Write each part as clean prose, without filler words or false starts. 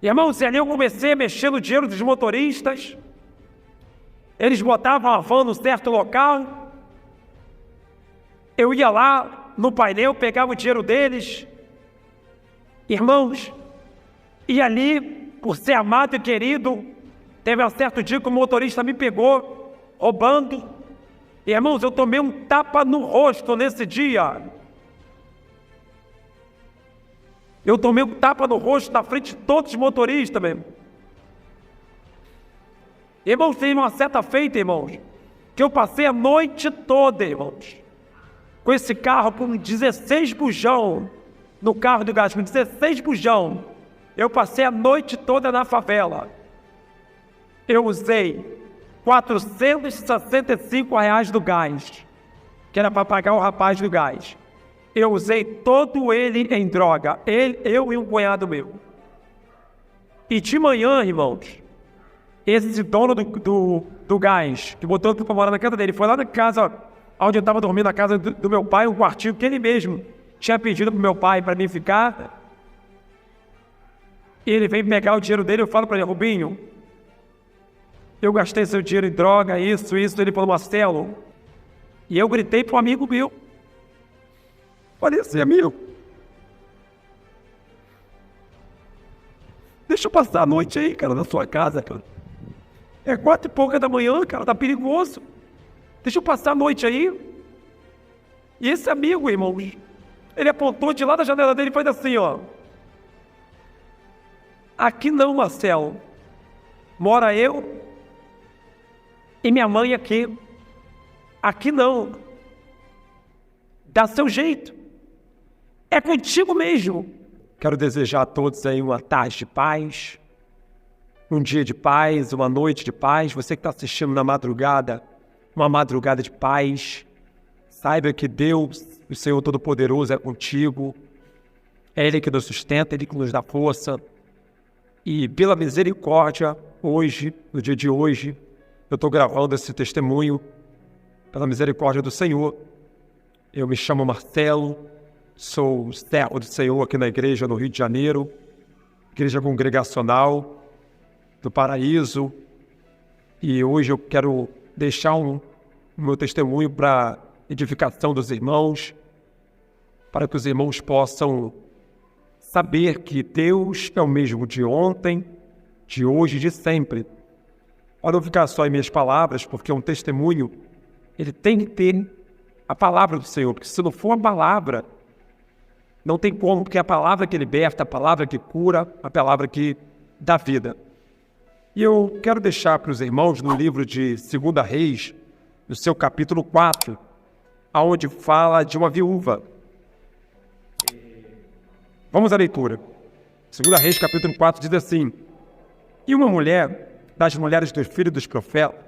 Irmãos, e ali eu comecei a mexer no dinheiro dos motoristas. Eles botavam a van num certo local. Eu ia lá no painel, pegava o dinheiro deles. Irmãos, e ali, por ser amado e querido, teve um certo dia que o motorista me pegou roubando. Irmãos, eu tomei um tapa no rosto nesse dia. Eu tomei um tapa no rosto na frente de todos os motoristas mesmo. Irmãos, teve uma certa feita, irmãos, que eu passei a noite toda, irmãos, com esse carro com 16 bujão no carro do gás, com 16 bujão. Eu passei a noite toda na favela. Eu usei R$465 do gás, que era para pagar o rapaz do gás. Eu usei todo ele em droga, eu e um cunhado meu. E de manhã, irmãos, esse dono do gás, que botou para morar na casa dele, foi lá na casa onde eu estava dormindo, na casa do meu pai, um quartinho que ele mesmo tinha pedido para o meu pai para mim ficar. E ele vem pegar o dinheiro dele, eu falo para ele: Rubinho, eu gastei seu dinheiro em droga, isso. Ele falou: Marcelo. E eu gritei para um amigo meu: olha assim, amigo, deixa eu passar a noite aí, cara, na sua casa, cara. É 4h pouca da manhã, cara, tá perigoso. Deixa eu passar a noite aí. E esse amigo, irmãos, ele apontou de lá da janela dele e fez assim, ó: aqui não, Marcelo. Mora eu e minha mãe aqui. Aqui não. Dá seu jeito. É contigo mesmo. Quero desejar a todos aí uma tarde de paz, um dia de paz, uma noite de paz. Você que está assistindo na madrugada, uma madrugada de paz. Saiba que Deus, o Senhor Todo-Poderoso, é contigo. É Ele que nos sustenta, Ele que nos dá força. E pela misericórdia, hoje, no dia de hoje, eu estou gravando esse testemunho. Pela misericórdia do Senhor, eu me chamo Marcelo, sou servo do Senhor aqui na igreja no Rio de Janeiro, igreja congregacional do Paraíso, e hoje eu quero deixar o meu testemunho para edificação dos irmãos, para que os irmãos possam saber que Deus é o mesmo de ontem, de hoje e de sempre. Para não ficar só em minhas palavras, porque um testemunho, ele tem que ter a palavra do Senhor, porque se não for a palavra, não tem como, porque é a palavra que liberta, a palavra que cura, a palavra que dá vida. E eu quero deixar para os irmãos no livro de 2 Reis, no seu capítulo 4, onde fala de uma viúva. Vamos à leitura. 2 Reis, capítulo 4, diz assim: e uma mulher, das mulheres dos filhos dos profetas,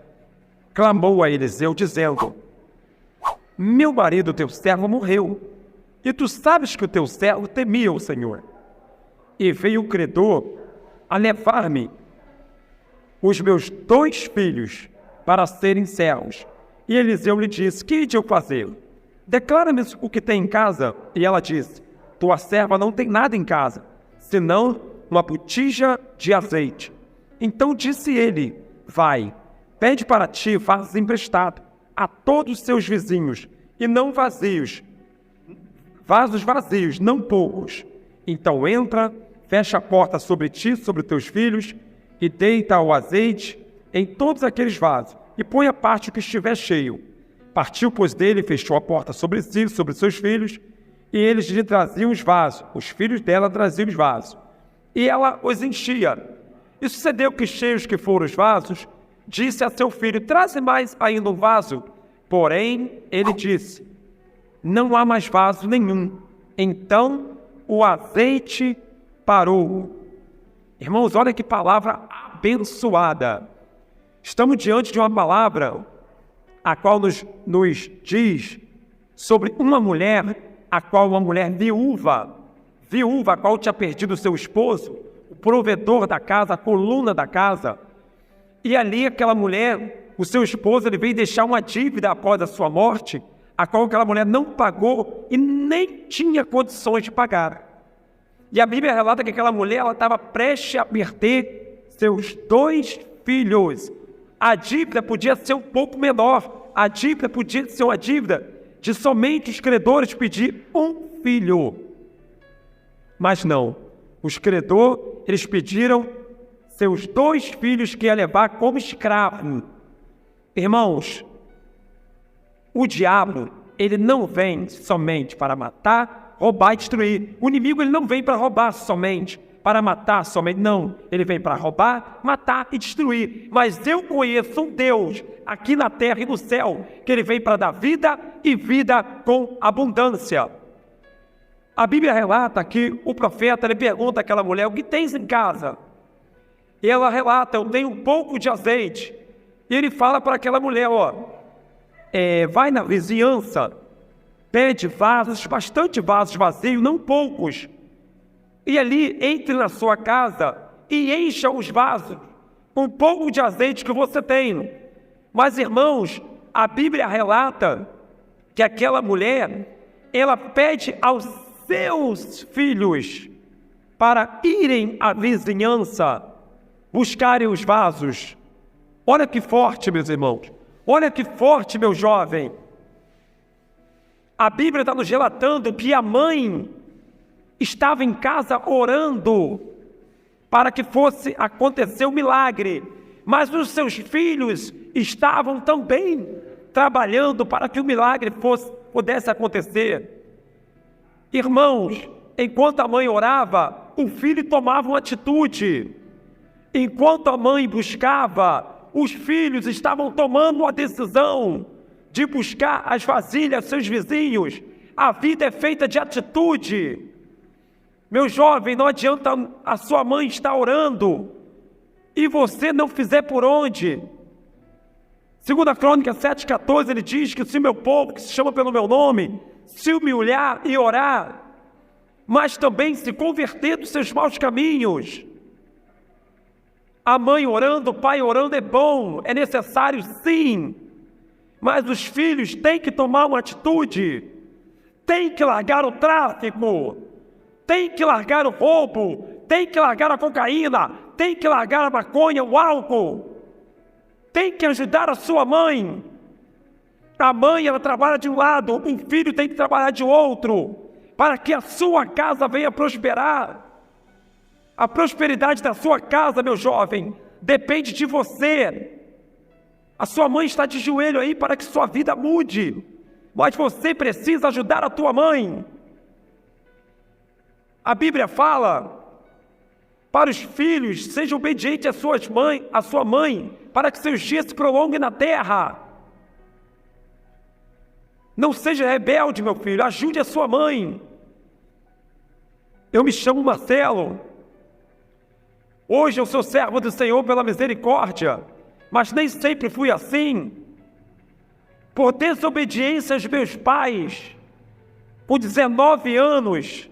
clamou a Eliseu, dizendo: meu marido, teu servo, morreu, e tu sabes que o teu servo temia o Senhor. E veio o credor a levar-me os meus 2 filhos para serem servos. E Eliseu lhe disse: que hei de eu fazer? Declara-me o que tem em casa. E ela disse: tua serva não tem nada em casa, senão uma botija de azeite. Então disse ele: vai, pede para ti vasos emprestados a todos os seus vizinhos, e não vazios, vasos vazios, não poucos. Então entra, fecha a porta sobre ti, sobre teus filhos, e deita o azeite em todos aqueles vasos, e põe a parte o que estiver cheio. Partiu, pois, dele, e fechou a porta sobre si, sobre seus filhos, e eles lhe traziam os vasos, os filhos dela traziam os vasos, e ela os enchia. E sucedeu que, cheios que foram os vasos, disse a seu filho: traze mais ainda um vaso. Porém, ele disse: não há mais vaso nenhum. Então, o azeite parou. Irmãos, olha que palavra abençoada. Estamos diante de uma palavra a qual nos diz sobre uma mulher, a qual uma mulher viúva, a qual tinha perdido seu esposo, o provedor da casa, a coluna da casa. E ali aquela mulher, o seu esposo, ele veio deixar uma dívida após a sua morte, a qual aquela mulher não pagou e nem tinha condições de pagar. E a Bíblia relata que aquela mulher estava prestes a perder seus 2 filhos. A dívida podia ser um pouco menor. A dívida podia ser uma dívida de somente os credores pedir um filho. Mas não. Os credores, eles pediram seus 2 filhos que ia levar como escravo. Irmãos, o diabo, ele não vem somente para matar, roubar e destruir. O inimigo, ele não vem para roubar somente, para matar somente. Não, ele vem para roubar, matar e destruir. Mas eu conheço um Deus aqui na terra e no céu, que ele vem para dar vida e vida com abundância. A Bíblia relata que o profeta, ele pergunta àquela mulher: o que tens em casa? E ela relata: eu tenho um pouco de azeite. E ele fala para aquela mulher: vai na vizinhança, pede vasos, bastante vasos vazios, não poucos. E ali, entre na sua casa e encha os vasos com um pouco de azeite que você tem. Mas, irmãos, a Bíblia relata que aquela mulher, ela pede aos seus filhos para irem à vizinhança, buscarem os vasos. Olha que forte, meus irmãos. Olha que forte, meu jovem. A Bíblia está nos relatando que a mãe estava em casa orando para que fosse acontecer o milagre, mas os seus filhos estavam também trabalhando para que o milagre pudesse acontecer. Irmãos, enquanto a mãe orava, o filho tomava uma atitude. Enquanto a mãe buscava, os filhos estavam tomando a decisão de buscar as vasilhas, seus vizinhos. A vida é feita de atitude. Meu jovem, não adianta a sua mãe estar orando e você não fizer por onde. 2 Crônicas 7,14, ele diz que se meu povo, que se chama pelo meu nome, se humilhar e orar, mas também se converter dos seus maus caminhos. A mãe orando, o pai orando é bom, é necessário sim, mas os filhos têm que tomar uma atitude, têm que largar o tráfico, têm que largar o roubo, têm que largar a cocaína, têm que largar a maconha, o álcool, têm que ajudar a sua mãe. A mãe, ela trabalha de um lado, o filho tem que trabalhar de outro, para que a sua casa venha prosperar. A prosperidade da sua casa, meu jovem, depende de você. A sua mãe está de joelho aí para que sua vida mude, mas você precisa ajudar a tua mãe. A Bíblia fala para os filhos: seja obediente à sua mãe, para que seus dias se prolonguem na terra. Não seja rebelde, meu filho, ajude a sua mãe. Eu me chamo Marcelo. Hoje eu sou servo do Senhor pela misericórdia, mas nem sempre fui assim. Por desobediência aos meus pais, com 19 anos,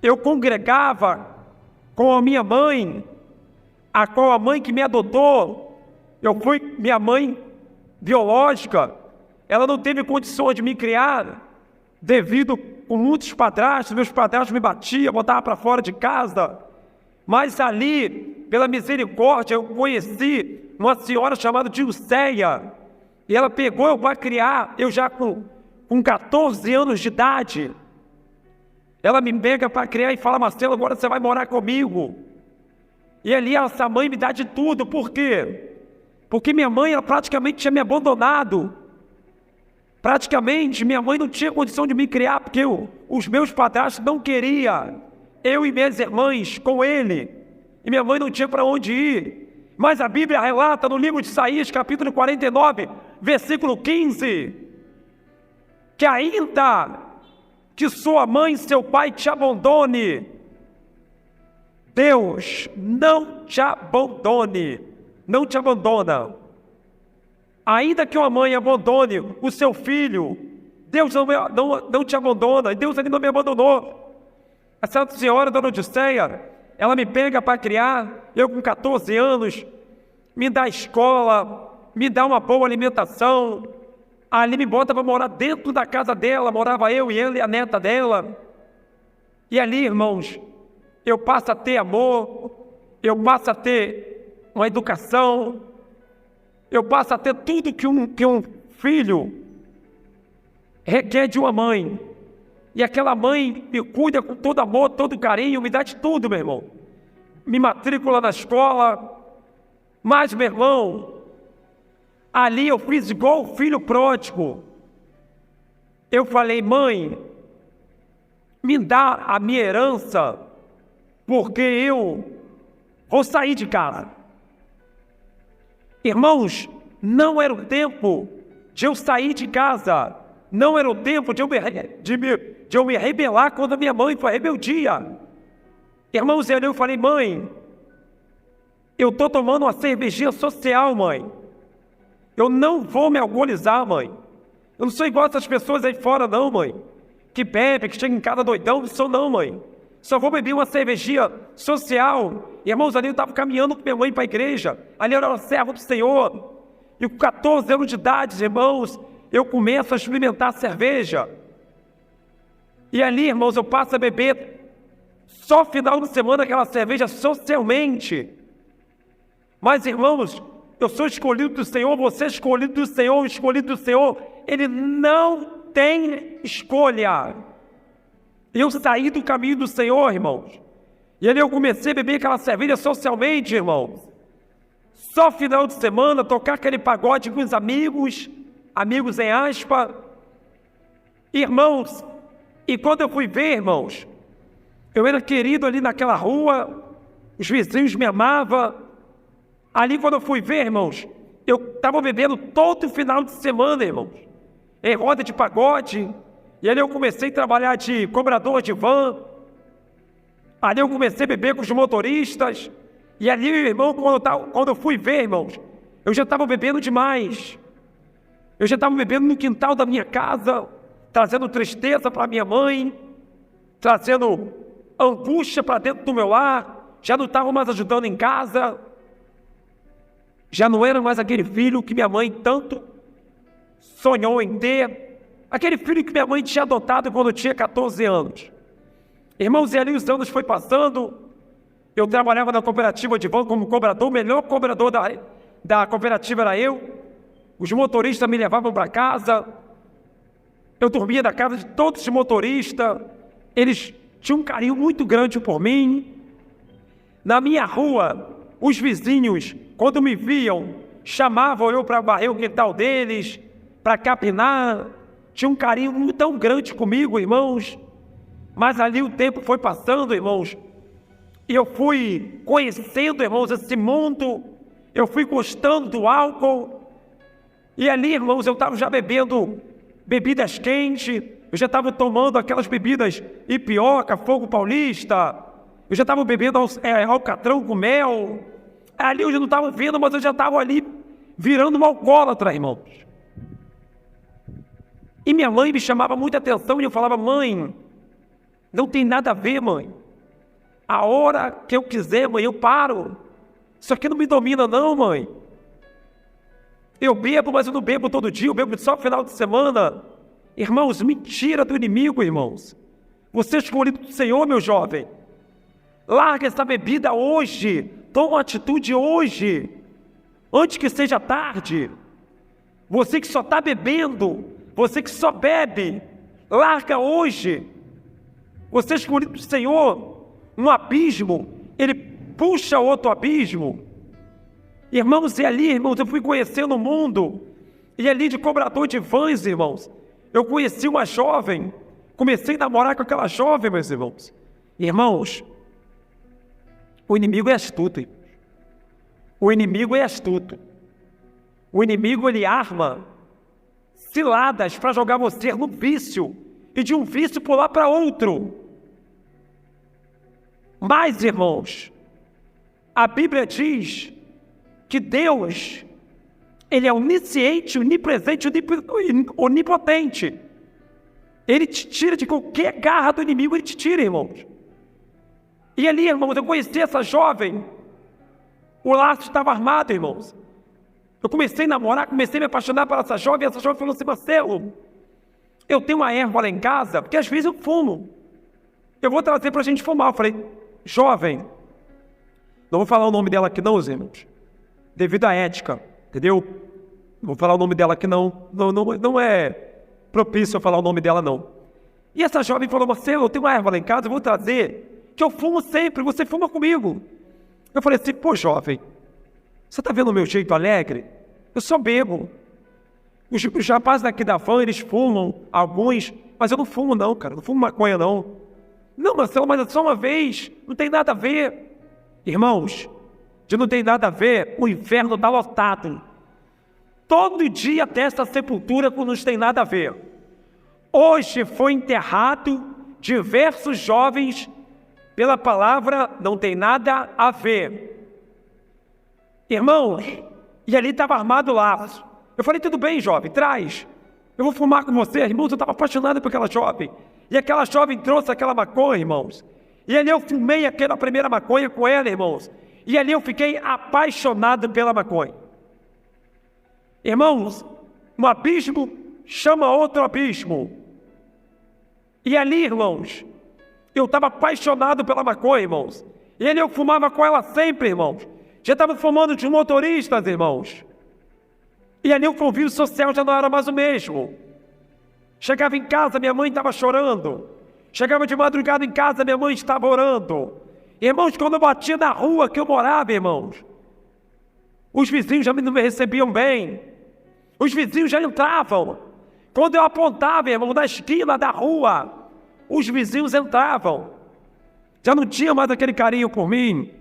eu congregava com a minha mãe, com a mãe que me adotou. Minha mãe biológica, ela não teve condições de me criar, devido com muitos padrastos. Meus padrastos me batiam, botavam para fora de casa. Mas ali, pela misericórdia, eu conheci uma senhora chamada Dilceia. E ela pegou eu para criar, eu já com 14 anos de idade. Ela me pega para criar e fala: Marcelo, agora você vai morar comigo. E ali essa mãe me dá de tudo. Por quê? Porque minha mãe, ela praticamente tinha me abandonado. Praticamente, minha mãe não tinha condição de me criar, porque os meus padrastos não queriam eu e minhas irmãs com ele, e minha mãe não tinha para onde ir. Mas a Bíblia relata no livro de Isaías, capítulo 49, versículo 15, que ainda que sua mãe e seu pai te abandone, Deus não te abandone, não te abandona. Ainda que uma mãe abandone o seu filho, Deus não te abandona, e Deus ainda não me abandonou. Essa senhora, dona Odisseia, ela me pega para criar, eu com 14 anos, me dá escola, me dá uma boa alimentação, ali me bota para morar dentro da casa dela, morava eu e ela e a neta dela. E ali, irmãos, eu passo a ter amor, eu passo a ter uma educação, eu passo a ter tudo que um filho requer de uma mãe. E aquela mãe me cuida com todo amor, todo carinho, me dá de tudo, meu irmão. Me matricula na escola. Mas, meu irmão, ali eu fiz igual o filho pródigo. Eu falei, mãe, me dá a minha herança, porque eu vou sair de casa. Irmãos, não era o tempo de eu sair de casa. Não era o tempo de eu me rebelar quando a minha mãe foi rebeldia. Irmãos, eu falei, mãe, eu estou tomando uma cervejinha social, mãe. Eu não vou me alcoolizar, mãe. Eu não sou igual essas pessoas aí fora, não, mãe. Que bebe, que chega em casa doidão, não sou não, mãe. Só vou beber uma cervejinha social. Irmãos, ali eu estava caminhando com minha mãe para a igreja. Ali eu era servo do Senhor. E com 14 anos de idade, irmãos, eu começo a experimentar cerveja. E ali, irmãos, eu passo a beber só final de semana aquela cerveja socialmente. Mas, irmãos, eu sou escolhido do Senhor, você é escolhido do Senhor, o escolhido do Senhor, ele não tem escolha. Eu saí do caminho do Senhor, irmãos. E ali eu comecei a beber aquela cerveja socialmente, irmãos. Só final de semana, tocar aquele pagode com os amigos em aspa. Irmãos, e quando eu fui ver, irmãos, eu era querido ali naquela rua, os vizinhos me amavam. Ali quando eu fui ver, irmãos, eu estava bebendo todo final de semana, irmãos, em roda de pagode. E ali eu comecei a trabalhar de cobrador de van. Ali eu comecei a beber com os motoristas. E ali, irmão, quando eu fui ver, irmãos, eu já estava bebendo demais. Eu já estava bebendo no quintal da minha casa, trazendo tristeza para minha mãe, trazendo angústia para dentro do meu lar. Já não estava mais ajudando em casa. Já não era mais aquele filho que minha mãe tanto sonhou em ter. Aquele filho que minha mãe tinha adotado quando eu tinha 14 anos. Irmãos, e ali os anos foi passando. Eu trabalhava na cooperativa de van como cobrador. O melhor cobrador da cooperativa era eu. Os motoristas me levavam para casa. Eu dormia na casa de todos os motoristas. Eles tinham um carinho muito grande por mim. Na minha rua, os vizinhos, quando me viam, chamavam eu para varrer o quintal deles, para capinar. Tinha um carinho tão grande comigo, irmãos. Mas ali o tempo foi passando, irmãos. E eu fui conhecendo, irmãos, esse mundo. Eu fui gostando do álcool. E ali, irmãos, eu estava já bebendo bebidas quentes. Eu já estava tomando aquelas bebidas Ipioca, Fogo Paulista. Eu já estava bebendo alcatrão com mel. Ali eu já não estava vendo, mas eu já estava ali virando uma alcoólatra, irmãos. E minha mãe me chamava muita atenção e eu falava, mãe, não tem nada a ver, mãe. A hora que eu quiser, mãe, eu paro. Isso aqui não me domina não, mãe. Eu bebo, mas eu não bebo todo dia, eu bebo só no final de semana. Irmãos, mentira do inimigo, irmãos. Você é escolhido do Senhor, meu jovem. Larga essa bebida hoje. Toma uma atitude hoje, antes que seja tarde. Você que só está bebendo, você que só bebe, larga hoje. Você é escolhido do Senhor. Um abismo, ele puxa outro abismo. Irmãos, e ali, irmãos, eu fui conhecendo o mundo. E ali de cobrador de vans, irmãos, eu conheci uma jovem. Comecei a namorar com aquela jovem, meus irmãos. Irmãos, o inimigo é astuto. O inimigo é astuto. O inimigo, ele arma ciladas para jogar você no vício. E de um vício pular para outro. Mas, irmãos, a Bíblia diz que Deus, ele é onisciente, onipresente, onipotente. Ele te tira de qualquer garra do inimigo, ele te tira, irmãos. E ali, irmãos, eu conheci essa jovem. O laço estava armado, irmãos. Eu comecei a namorar, comecei a me apaixonar por essa jovem. E essa jovem falou assim, Marcelo, eu tenho uma erva lá em casa, porque às vezes eu fumo. eu vou trazer para a gente fumar. Eu falei, jovem, não vou falar o nome dela aqui não, irmãos, devido à ética, entendeu? Não vou falar o nome dela aqui não é propício eu falar o nome dela não. E essa jovem falou, Marcelo, eu tenho uma erva lá em casa, eu vou trazer, que eu fumo sempre, você fuma comigo. Eu falei assim, pô jovem, você tá vendo o meu jeito alegre? Eu só bebo. Os rapazes daqui da van, eles fumam, alguns, mas eu não fumo não, cara, não fumo maconha não. Não, Marcelo, mas é só uma vez, não tem nada a ver. Irmãos, de não tem nada a ver, o inferno está lotado. Todo dia até essa sepultura não tem nada a ver. Hoje foi enterrado diversos jovens pela palavra não tem nada a ver. Irmãos, e ali estava armado o laço. Eu falei, tudo bem, jovem, traz. Eu vou fumar com você, irmãos, eu estava apaixonado por aquela jovem. E aquela jovem trouxe aquela maconha, irmãos. E ali eu fumei aquela primeira maconha com ela, irmãos. E ali eu fiquei apaixonado pela maconha. Irmãos, um abismo chama outro abismo. E ali, irmãos, eu estava apaixonado pela maconha, irmãos. E ali eu fumava com ela sempre, irmãos. Já estava fumando de motoristas, irmãos. E ali o convívio social já não era mais o mesmo. Chegava em casa, minha mãe estava chorando. Chegava de madrugada em casa, minha mãe estava orando. Irmãos, quando eu batia na rua que eu morava, irmãos, os vizinhos já não me recebiam bem. Os vizinhos já entravam. Quando eu apontava, irmão, na esquina da rua, os vizinhos entravam. Já não tinha mais aquele carinho por mim.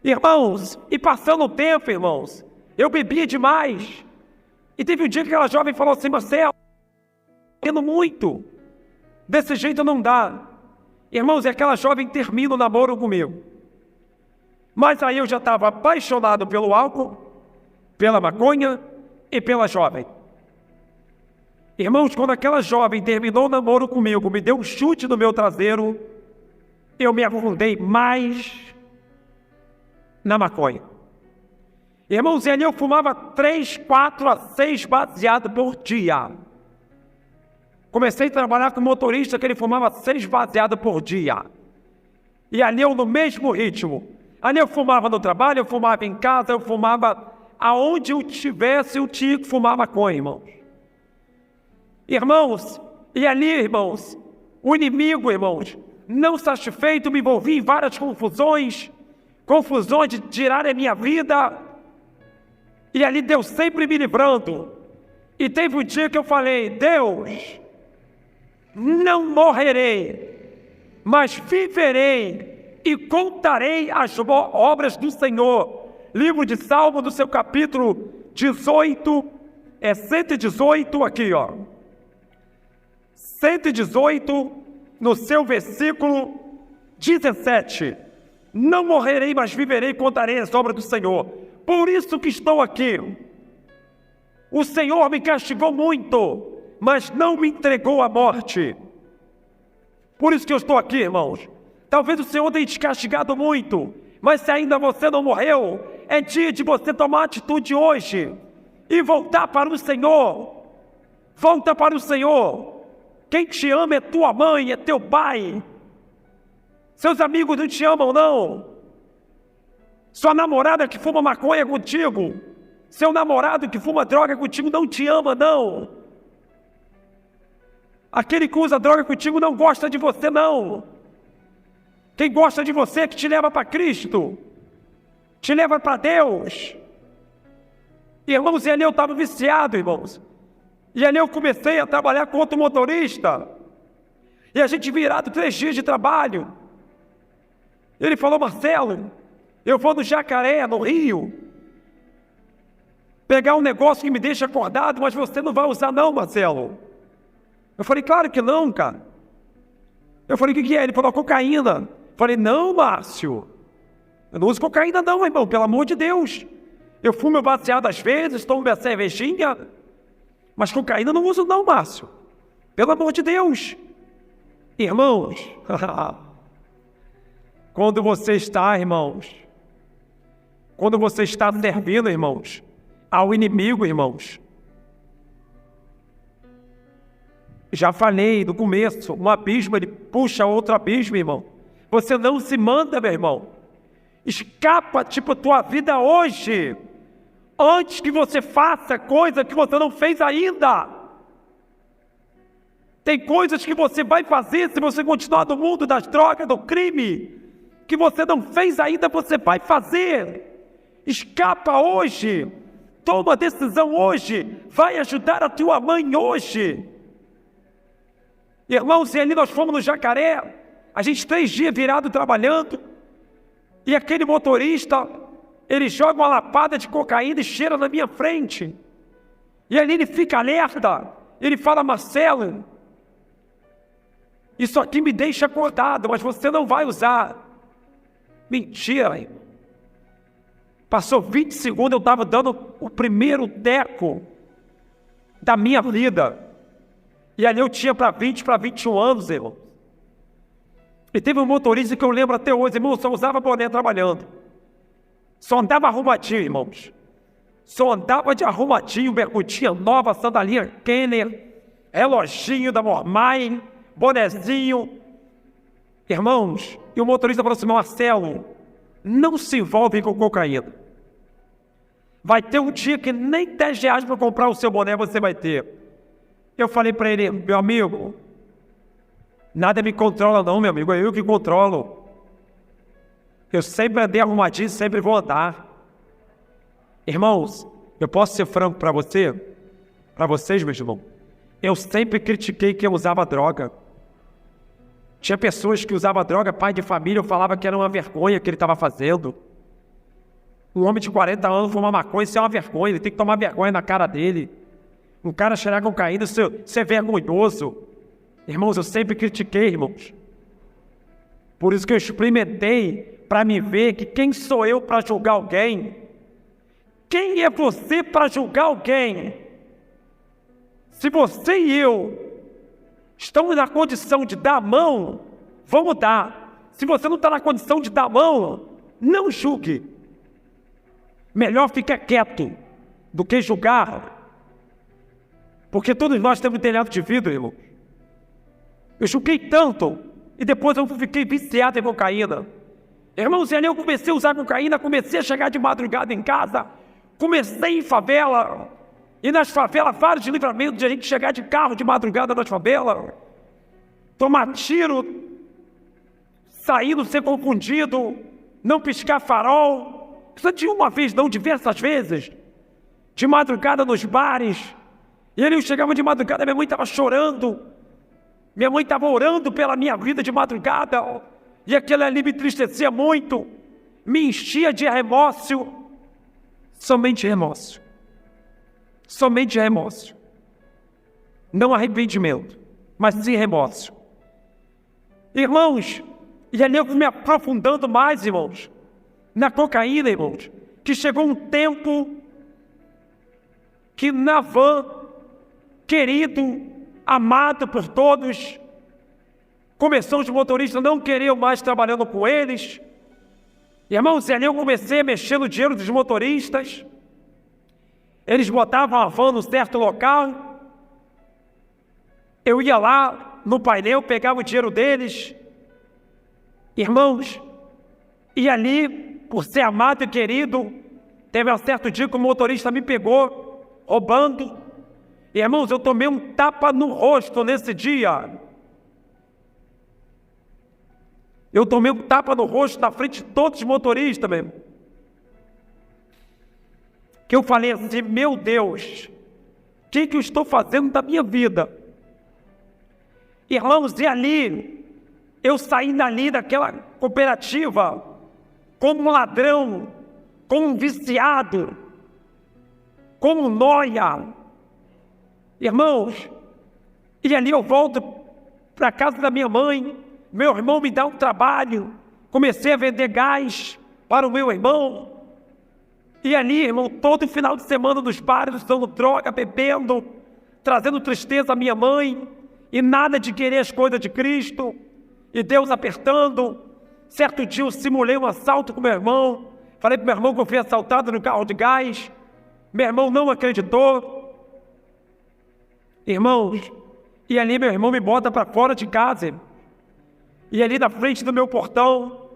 Irmãos, e passando o tempo, irmãos, eu bebia demais. E teve um dia que aquela jovem falou assim, Marcelo, bebendo muito. Desse jeito não dá. Irmãos, e aquela jovem termina o namoro comigo. Mas aí eu já estava apaixonado pelo álcool, pela maconha e pela jovem. Irmãos, quando aquela jovem terminou o namoro comigo, me deu um chute no meu traseiro, eu me afundei mais na maconha. Irmãos, e ali eu fumava 3, 4 a 6 baseados por dia. Comecei a trabalhar com motorista que ele fumava 6 baseados por dia. E ali eu no mesmo ritmo. Ali eu fumava no trabalho, eu fumava em casa, eu fumava aonde eu estivesse, eu tinha que fumar maconha, irmãos. Irmãos, e ali, irmãos, o inimigo, irmãos, não satisfeito, me envolvi em várias confusões de tirar a minha vida. E ali Deus sempre me livrando. E teve um dia que eu falei, Deus, não morrerei, mas viverei e contarei as obras do Senhor. Livro de Salmo, do seu capítulo 18, 118 aqui, ó. 118, no seu versículo 17. Não morrerei, mas viverei e contarei as obras do Senhor. Por isso que estou aqui. O Senhor me castigou muito, mas não me entregou à morte. Por isso que eu estou aqui, irmãos. Talvez o Senhor tenha te castigado muito, mas se ainda você não morreu, é dia de você tomar atitude hoje e voltar para o Senhor. Volta para o Senhor. Quem te ama é tua mãe, é teu pai. Seus amigos não te amam, não. Sua namorada que fuma maconha contigo, seu namorado que fuma droga contigo não te ama, não. Aquele que usa droga contigo não gosta de você, não. Quem gosta de você é que te leva para Cristo, te leva para Deus. Irmãos, e ali eu estava viciado, irmãos. E ali eu comecei a trabalhar com outro motorista. E a gente virado 3 dias de trabalho. Ele falou, Marcelo, eu vou no Jacaré, no Rio, pegar um negócio que me deixa acordado, mas você não vai usar não, Marcelo. Eu falei, claro que não, cara. Eu falei, o que é? Ele falou, cocaína. Eu falei, não, Márcio, eu não uso cocaína não, irmão, pelo amor de Deus. Eu fumo baseado às vezes, tomo minha cervejinha, mas cocaína eu não uso não, Márcio. Pelo amor de Deus. Irmãos, quando você está, irmãos, quando você está servindo, irmãos, ao inimigo, irmãos, Já falei no começo, um abismo ele puxa outro abismo, irmão. Você não se manda, meu irmão. Escapa, tipo, a tua vida hoje, antes que você faça coisa que você não fez ainda. Tem coisas que você vai fazer se você continuar no mundo das drogas, do crime, que você não fez ainda, você vai fazer. Escapa hoje. Toma decisão hoje. Vai ajudar a tua mãe hoje. Irmãos, e ali nós fomos no Jacaré. A gente 3 dias virado trabalhando. E aquele motorista, ele joga uma lapada de cocaína e cheira na minha frente. E ali ele fica alerta. Ele fala: Marcelo, isso aqui me deixa acordado, mas você não vai usar. Mentira, irmão. Passou 20 segundos, eu estava dando o primeiro teco da minha vida. E ali eu tinha para 20, para 21 anos, irmão. E teve um motorista que eu lembro até hoje, irmão, só usava boné trabalhando. Só andava arrumadinho, irmãos. Só andava de arrumadinho, bermudinha nova, sandalinha Kenner, reloginho da Mormai, bonezinho. Irmãos, e o motorista falou assim: Marcelo, não se envolve com cocaína. Vai ter um dia que nem 10 reais para comprar o seu boné você vai ter. Eu falei para ele: meu amigo, nada me controla não, meu amigo, é eu que controlo. Eu sempre andei arrumadinho, sempre vou andar. Irmãos, eu posso ser franco para você? Para vocês, meus irmãos? Eu sempre critiquei quem usava droga. Tinha pessoas que usavam droga, pai de família, eu falava que era uma vergonha que ele estava fazendo. Um homem de 40 anos fumar maconha, isso é uma vergonha, ele tem que tomar vergonha na cara dele. Um cara cheirar cocaína, isso é vergonhoso. Irmãos, eu sempre critiquei, irmãos. Por isso que eu experimentei para me ver que quem sou eu para julgar alguém? Quem é você para julgar alguém? Se você e eu estamos na condição de dar a mão, vamos dar. Se você não está na condição de dar a mão, não julgue. Melhor ficar quieto do que julgar. Porque todos nós temos um telhado de vidro, irmão. Eu julguei tanto e depois eu fiquei viciado em cocaína. Irmãos, e ali eu comecei a usar cocaína, comecei a chegar de madrugada em casa, comecei em favela. E nas favelas, vários livramentos de a gente chegar de carro de madrugada nas favelas, tomar tiro, sair, não ser confundido, não piscar farol. Isso de uma vez, não, diversas vezes. De madrugada nos bares. E ali eu chegava de madrugada, minha mãe estava chorando. Minha mãe estava orando pela minha vida de madrugada. E aquilo ali me entristecia muito. Me enchia de remorso. Somente remorso. Somente remorso. Não arrependimento, mas sim remorso. Irmãos, e ali eu fui me aprofundando mais, irmãos, na cocaína, irmãos, que chegou um tempo que Navan, querido, amado por todos, começou os motoristas não queriam mais trabalhando com eles. Irmãos, e ali eu comecei a mexer no dinheiro dos motoristas. Eles botavam a van num certo local. Eu ia lá no painel, pegava o dinheiro deles. Irmãos, e ali, por ser amado e querido, teve um certo dia que o motorista me pegou, roubando. E, irmãos, eu tomei um tapa no rosto nesse dia. Eu tomei um tapa no rosto na frente de todos os motoristas, meu irmão. Que eu falei assim: meu Deus, o que eu estou fazendo da minha vida? Irmãos, e ali, eu saí dali daquela cooperativa como um ladrão, como um viciado, como um nóia. Irmãos, e ali eu volto para a casa da minha mãe, meu irmão me dá um trabalho, comecei a vender gás para o meu irmão. E ali, irmão, todo final de semana nos bares, usando droga, bebendo, trazendo tristeza à minha mãe, e nada de querer as coisas de Cristo, e Deus apertando. Certo dia eu simulei um assalto com meu irmão, falei para meu irmão que eu fui assaltado no carro de gás, meu irmão não acreditou. Irmãos, E ali meu irmão me bota para fora de casa. E ali na frente do meu portão,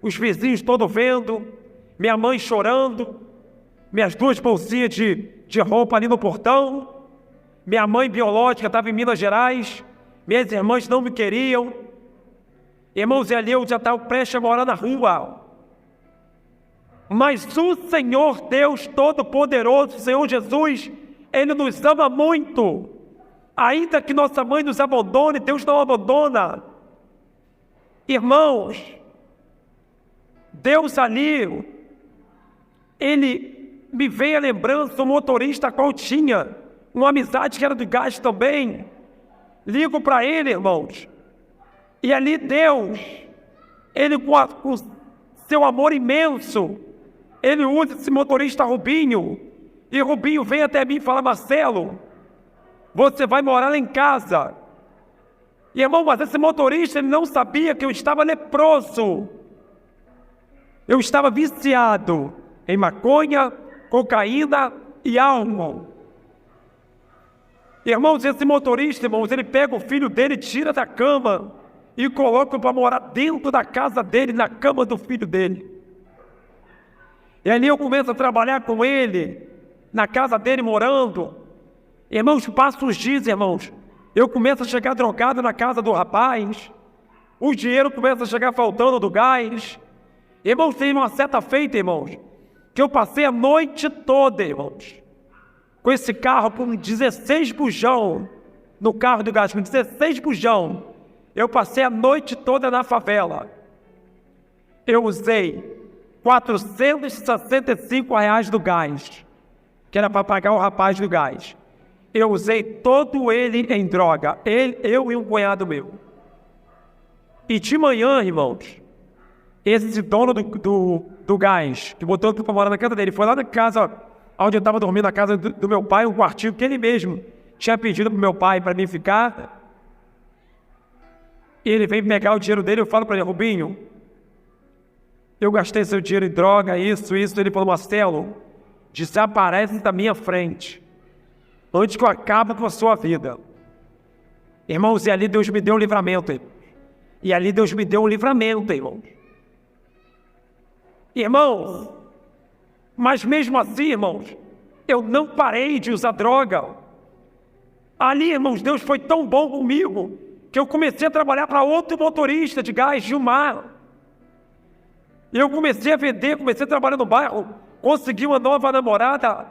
os vizinhos todos vendo, minha mãe chorando, minhas 2 bolsinhas de roupa ali no portão, minha mãe biológica estava em Minas Gerais, minhas irmãs não me queriam. Irmãos, e ali eu já estava prestes a morar na rua. Mas o Senhor Deus Todo-Poderoso, Senhor Jesus, Ele nos ama muito. Ainda que nossa mãe nos abandone, Deus não abandona. Irmãos, Deus ali, Ele me veio a lembrança do motorista qual tinha uma amizade que era do gás também. Ligo para ele, irmãos, e ali Deus, Ele com seu amor imenso, Ele usa esse motorista Rubinho, e Rubinho vem até mim e fala: Marcelo, você vai morar lá em casa. E, irmão, mas esse motorista, ele não sabia que eu estava leproso. Eu estava viciado em maconha, cocaína e álcool. Irmãos, esse motorista, irmãos, ele pega o filho dele, tira da cama e coloca para morar dentro da casa dele, na cama do filho dele. E ali eu começo a trabalhar com ele, na casa dele morando. Irmãos, passam os dias, irmãos, eu começo a chegar drogado na casa do rapaz, o dinheiro começa a chegar faltando do gás. Irmãos, teve uma certa feita, irmãos, que eu passei a noite toda, irmãos, com esse carro com 16 bujão no carro do gás, com 16 bujão. Eu passei a noite toda na favela. Eu usei R$465 do gás, que era para pagar o rapaz do gás. Eu usei todo ele em droga, eu e um cunhado meu. E de manhã, irmãos, esse dono do gás, que botou para morar na casa dele, foi lá na casa onde eu estava dormindo, na casa do meu pai, um quartinho que ele mesmo tinha pedido para o meu pai para mim ficar. E ele vem pegar o dinheiro dele, eu falo para ele: Rubinho, eu gastei seu dinheiro em droga, isso. Ele falou: Marcelo, desaparece da minha frente, antes que eu acabe com a sua vida. Irmãos, e ali Deus me deu um livramento, irmãos. E ali Deus me deu um livramento, irmãos. Irmãos, mas mesmo assim, irmãos, eu não parei de usar droga. Ali, irmãos, Deus foi tão bom comigo, que eu comecei a trabalhar para outro motorista de gás, Gilmar. Eu comecei a vender, comecei a trabalhar no bairro, consegui uma nova namorada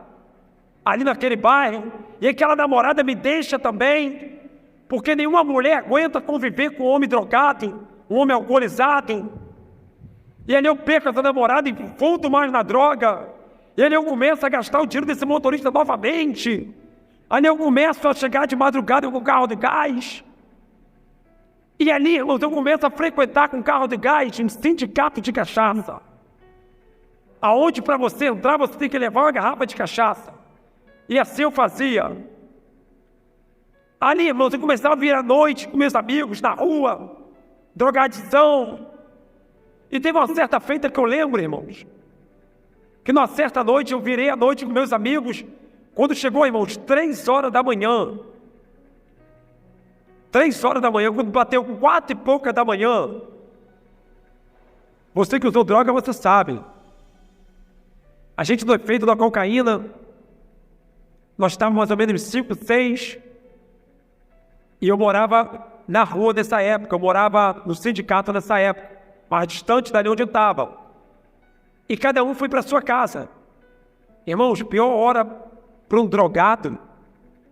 ali naquele bairro, e aquela namorada me deixa também, porque nenhuma mulher aguenta conviver com um homem drogado, um homem alcoolizado. E ali eu perco essa namorada e volto mais na droga. E ali eu começo a gastar o dinheiro desse motorista novamente. Ali eu começo a chegar de madrugada com o carro de gás. E ali, irmãos, eu começo a frequentar com carro de gás um sindicato de cachaça, aonde para você entrar você tem que levar uma garrafa de cachaça. E assim eu fazia. Ali, irmãos, eu começava a vir à noite com meus amigos na rua, drogadição. E teve uma certa feita que eu lembro, irmãos, que numa certa noite eu virei à noite com meus amigos, quando chegou, irmãos, 3 horas da manhã. 3 horas da manhã, quando bateu 4 e pouca da manhã. Você que usou droga, você sabe. A gente no efeito da cocaína, nós estávamos mais ou menos 5, 6, e eu morava na rua nessa época, eu morava no sindicato nessa época, mais distante dali onde eu estava. E cada um foi para sua casa. Irmãos, pior hora para um drogado,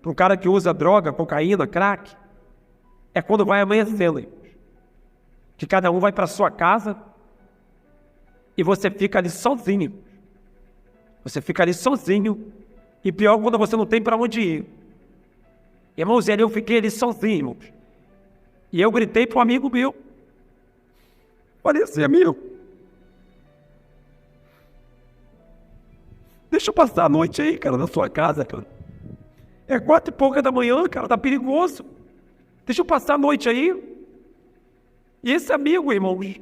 para um cara que usa droga, cocaína, crack, é quando vai amanhecendo. Que cada um vai para sua casa e você fica ali sozinho. Você fica ali sozinho. E pior quando você não tem para onde ir. Irmãos, e ali eu fiquei ali sozinho. E eu gritei para um amigo meu. Olha assim, amigo, deixa eu passar a noite aí, cara, na sua casa, cara. É 4 e pouca da manhã, cara, tá perigoso. Deixa eu passar a noite aí. E esse amigo, irmãos,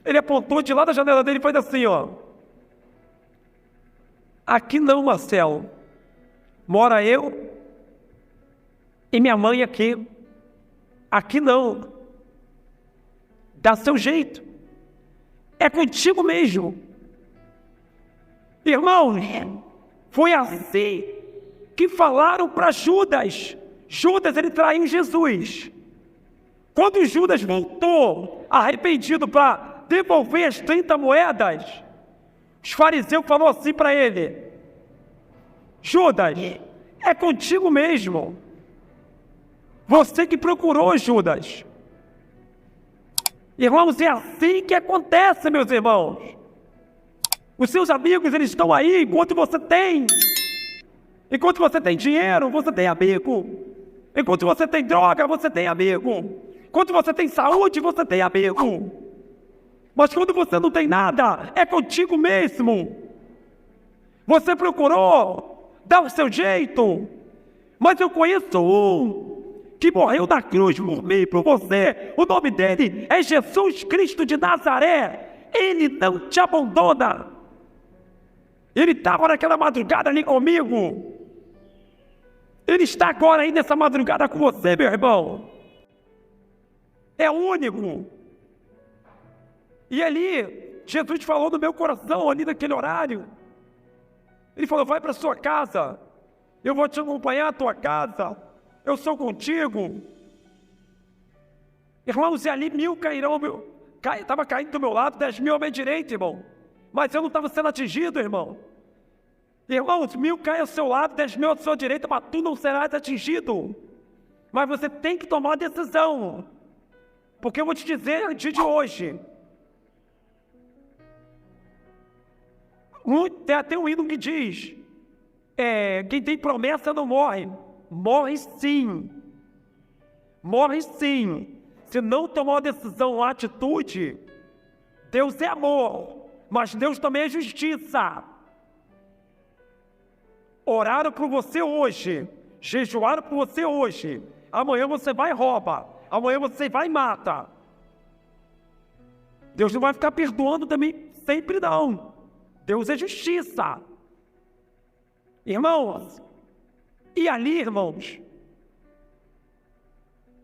ele apontou de lá da janela dele e fez assim, ó: aqui não, Marcelo. Mora eu e minha mãe aqui. Aqui não. Dá seu jeito. É contigo mesmo. Irmãos, foi assim que falaram para Judas. Judas, ele traiu Jesus. Quando Judas voltou arrependido para devolver as 30 moedas, os fariseus falaram assim para ele: Judas, é contigo mesmo. Você que procurou, Judas. Irmãos, é assim que acontece, meus irmãos. Os seus amigos, eles estão aí enquanto você tem. Enquanto você tem dinheiro, você tem amigo. Enquanto você tem droga, você tem amigo. Enquanto você tem saúde, você tem amigo. Mas quando você não tem nada, é contigo mesmo. Você procurou, dá o seu jeito. Mas eu conheço um que morreu na cruz por mim, por você. O nome dele é Jesus Cristo de Nazaré. Ele não te abandona. Ele estava naquela madrugada ali comigo. Ele está agora aí nessa madrugada com você, meu irmão. É único. E ali, Jesus falou no meu coração, ali naquele horário. Ele falou: vai para sua casa. Eu vou te acompanhar à tua casa. Eu sou contigo. Irmãos, e ali 1000 cairão. Estava caindo do meu lado, 10.000 à minha direita, irmão. Mas eu não estava sendo atingido, irmão. Irmãos, 1000 caem ao seu lado, 10.000 à sua direita, mas tu não serás atingido. Mas você tem que tomar a decisão. Porque eu vou te dizer no dia de hoje. Tem até um hino que diz: quem tem promessa não morre. Morre sim. Morre sim. Se não tomar uma decisão, uma atitude, Deus é amor, mas Deus também é justiça. Oraram por você hoje, jejuaram por você hoje, amanhã você vai e rouba, amanhã você vai e mata. Deus não vai ficar perdoando também sempre não. Deus é justiça. Irmãos, e ali, irmãos,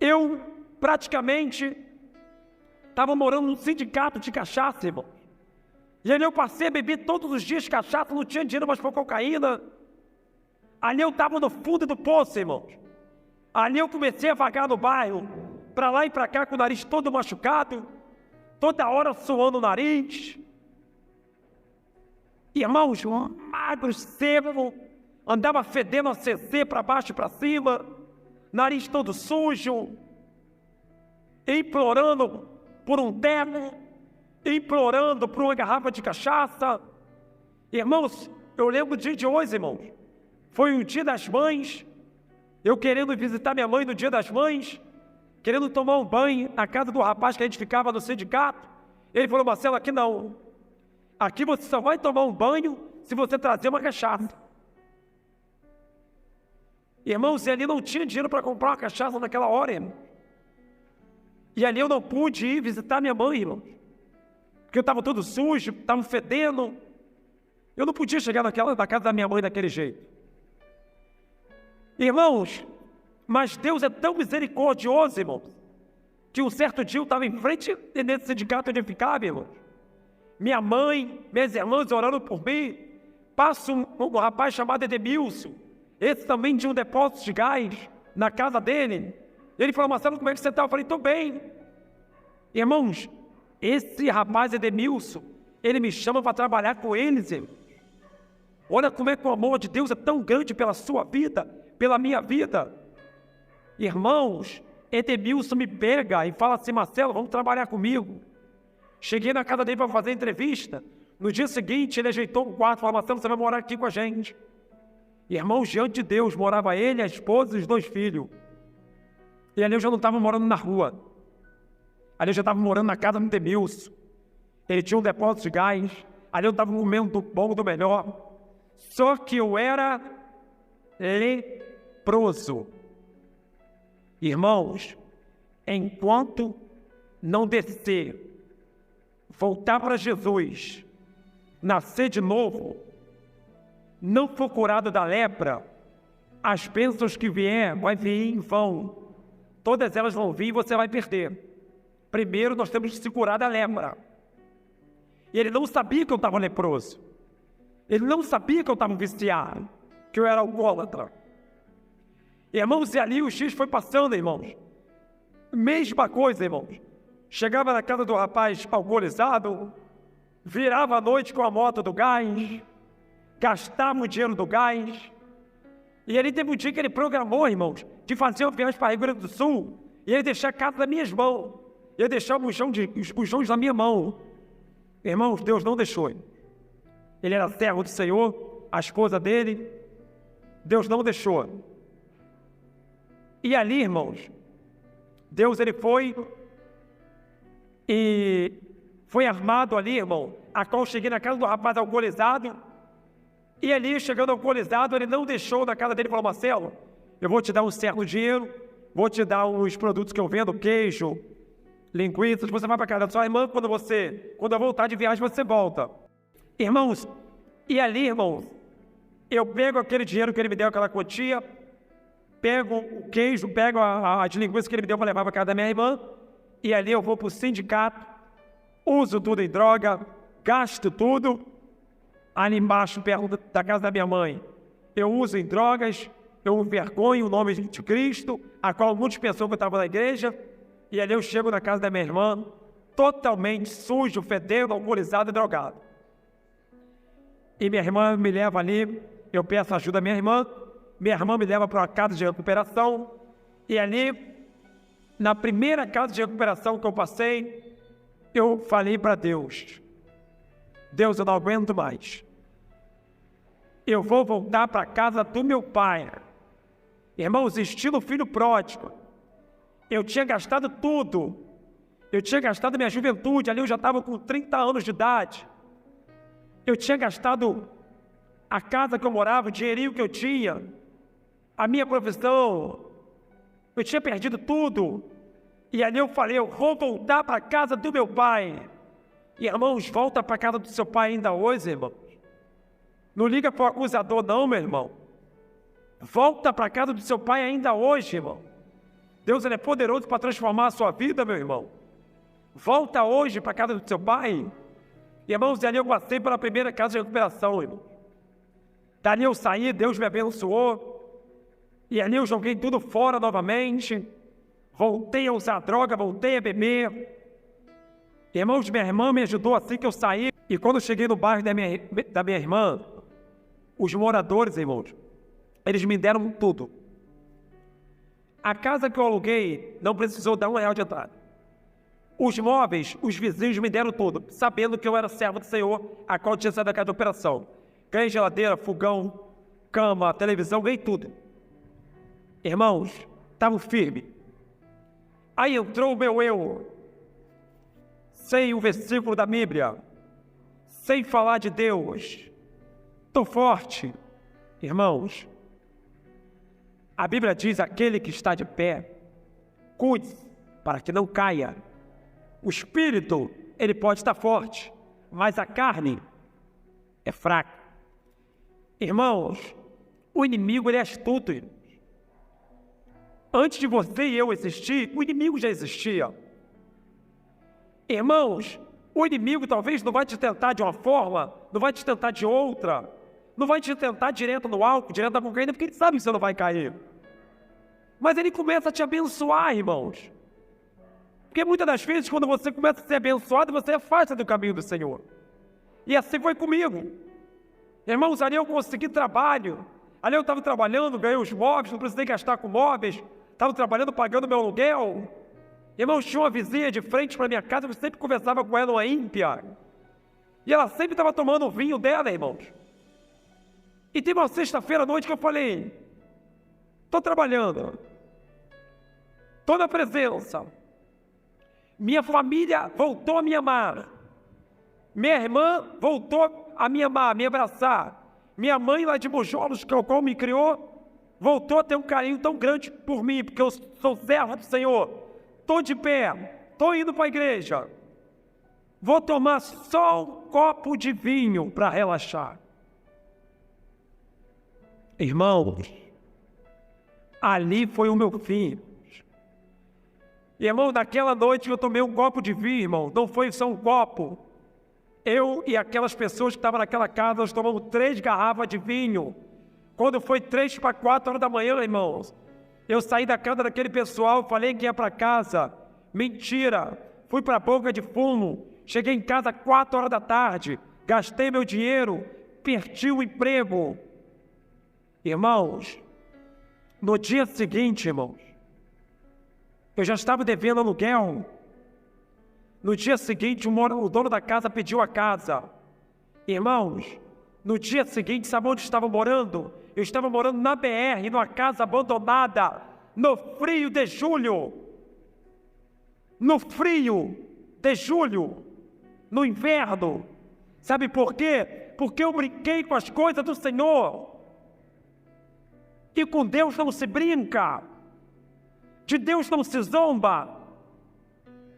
eu praticamente estava morando num sindicato de cachaça, irmão. E ali eu passei a beber todos os dias cachaça, não tinha dinheiro mais para cocaína. Ali eu estava no fundo do poço, irmão. Ali eu comecei a vagar no bairro, para lá e para cá com o nariz todo machucado, toda hora suando o nariz. Irmãos, magro, seco, andava fedendo a CC para baixo e para cima, nariz todo sujo, implorando por um terno, implorando por uma garrafa de cachaça. Irmãos, eu lembro o dia de hoje, irmãos. Foi o dia das mães, eu querendo visitar minha mãe no dia das mães, querendo tomar um banho na casa do rapaz que a gente ficava no sindicato. Ele falou: Marcelo, aqui não. Aqui você só vai tomar um banho se você trazer uma cachaça. Irmãos, e ali não tinha dinheiro para comprar uma cachaça naquela hora, irmão. E ali eu não pude ir visitar minha mãe, irmão. Porque eu estava todo sujo, estava fedendo. Eu não podia chegar na casa da minha mãe daquele jeito. Irmãos, mas Deus é tão misericordioso, irmãos, que um certo dia eu estava em frente nesse sindicato onde eu ficava, irmãos. Minha mãe, minhas irmãs orando por mim. Passa um rapaz chamado Edemilson. Esse também tinha um depósito de gás na casa dele. Ele falou: Marcelo, como é que você está? Eu falei: estou bem. Irmãos, esse rapaz Edemilson, ele me chama para trabalhar com eles, irmãos. Olha como é que o amor de Deus é tão grande pela sua vida, pela minha vida. Irmãos, Edemilson me pega e fala assim: Marcelo, vamos trabalhar comigo. Cheguei na casa dele para fazer entrevista. No dia seguinte, ele ajeitou um quarto e falou: Marcelo, você vai morar aqui com a gente. Irmãos, diante de Deus, morava ele, a esposa e os 2 filhos. E ali eu já não estava morando na rua. Ali eu já estava morando na casa do Edemilson. Ele tinha um depósito de gás. Ali eu estava comendo do bom, do melhor. Só que eu era leproso. Irmãos, enquanto não descer, voltar para Jesus, nascer de novo, não for curado da lepra, as bênçãos que vier, vai vir em vão. todas elas vão vir e você vai perder. Primeiro nós temos que segurar da lepra. E ele não sabia que eu estava leproso. Ele não sabia que eu estava viciado, que eu era alcoólatra. Irmãos, e ali os dias foi passando, irmãos. Mesma coisa, irmãos. Chegava na casa do rapaz alcoolizado, virava à noite com a moto do gás, gastava o dinheiro do gás. E ele teve um dia que ele programou, irmãos, de fazer uma viagem para Rio Grande do Sul, e ele deixar a casa nas minhas mãos, ia deixar os bujões na minha mão. Irmãos, Deus não deixou. Ele era servo do Senhor, a esposa dele, Deus não deixou. E ali, irmãos, Deus ele foi armado ali, irmão, a qual eu cheguei na casa do rapaz alcoolizado, e ali, chegando alcoolizado, ele não deixou na casa dele, falou: Marcelo, eu vou te dar um certo dinheiro, vou te dar os produtos que eu vendo, queijo, linguiças, você vai para casa da sua irmã, quando eu voltar de viagem, você volta. Irmãos, e ali, irmãos, eu pego aquele dinheiro que ele me deu, aquela quantia, pego o queijo, pego as linguiças que ele me deu para levar para casa da minha irmã, e ali eu vou para o sindicato, uso tudo em droga, gasto tudo. Ali embaixo, perto da casa da minha mãe, eu uso em drogas, eu envergonho o nome de Cristo, a qual muitos pensam que eu estava na igreja, e ali eu chego na casa da minha irmã, totalmente sujo, fedendo, alcoolizado e drogado. E minha irmã me leva ali, eu peço ajuda à minha irmã me leva para uma casa de recuperação, e ali, na primeira casa de recuperação que eu passei, eu falei para Deus: Deus, eu não aguento mais. Eu vou voltar para a casa do meu pai. Irmãos, estilo filho pródigo. Eu tinha gastado tudo. Eu tinha gastado minha juventude. Ali eu já estava com 30 anos de idade. Eu tinha gastado a casa que eu morava, o dinheirinho que eu tinha, a minha profissão. Eu tinha perdido tudo. E ali eu falei: eu vou voltar para a casa do meu pai. Irmãos, volta para a casa do seu pai ainda hoje, irmãos. Não liga para o acusador não, meu irmão. Volta para a casa do seu pai ainda hoje, irmão. Deus ele é poderoso para transformar a sua vida, meu irmão. Volta hoje para a casa do seu pai. Irmãos, e ali eu passei pela primeira casa de recuperação, irmão. Dali eu saí, Deus me abençoou. E ali eu joguei tudo fora novamente. Voltei a usar droga, voltei a beber. Irmãos, minha irmã me ajudou assim que eu saí. E quando eu cheguei no bairro da minha irmã, os moradores, irmãos, eles me deram tudo. A casa que eu aluguei não precisou dar R$1 de entrada. Os móveis, os vizinhos me deram tudo, sabendo que eu era servo do Senhor, a qual tinha saído da casa de operação. Ganhei geladeira, fogão, cama, televisão, ganhei tudo. Irmãos, estavam firmes. Aí entrou o meu eu, sem o versículo da Bíblia, sem falar de Deus. Estou forte. Irmãos, a Bíblia diz: aquele que está de pé, cuide para que não caia. O espírito, ele pode estar forte, mas a carne é fraca. Irmãos, o inimigo ele é astuto. Antes de você e eu existir, o inimigo já existia. Irmãos, o inimigo talvez não vai te tentar de uma forma, não vai te tentar de outra, não vai te tentar direto no álcool, direto na cocaína, porque ele sabe que você não vai cair. Mas ele começa a te abençoar, irmãos. Porque muitas das vezes, quando você começa a ser abençoado, você afasta do caminho do Senhor. E assim foi comigo. Irmãos, ali eu consegui trabalho. Ali eu estava trabalhando, ganhei os móveis, não precisei gastar com móveis. Estava trabalhando, pagando meu aluguel. Irmãos, tinha uma vizinha de frente para minha casa, eu sempre conversava com ela, uma ímpia. E ela sempre estava tomando o vinho dela, irmãos. E teve uma sexta-feira à noite que eu falei: estou trabalhando, estou na presença. Minha família voltou a me amar. Minha irmã voltou a me amar, a me abraçar. Minha mãe lá de Bujolos, que é o qual me criou, voltou a ter um carinho tão grande por mim, porque eu sou servo do Senhor. Estou de pé, estou indo para a igreja. Vou tomar só um copo de vinho para relaxar. Irmãos, ali foi o meu fim. Irmão, naquela noite eu tomei um copo de vinho, irmão. Não foi só um copo. Eu e aquelas pessoas que estavam naquela casa, nós tomamos 3 garrafas de vinho. Quando foi 3 para 4 horas da manhã, irmãos, eu saí da casa daquele pessoal, falei que ia para casa. Mentira! Fui para a boca de fumo. Cheguei em casa 4 horas da tarde. Gastei meu dinheiro. Perdi o emprego. Irmãos, no dia seguinte, irmãos, eu já estava devendo aluguel. No dia seguinte, o dono da casa pediu a casa. Irmãos, no dia seguinte, sabe onde estava morando? Eu estava morando na BR, numa casa abandonada, no frio de julho. No frio de julho, no inverno. Sabe por quê? Porque eu brinquei com as coisas do Senhor. E com Deus não se brinca. De Deus não se zomba.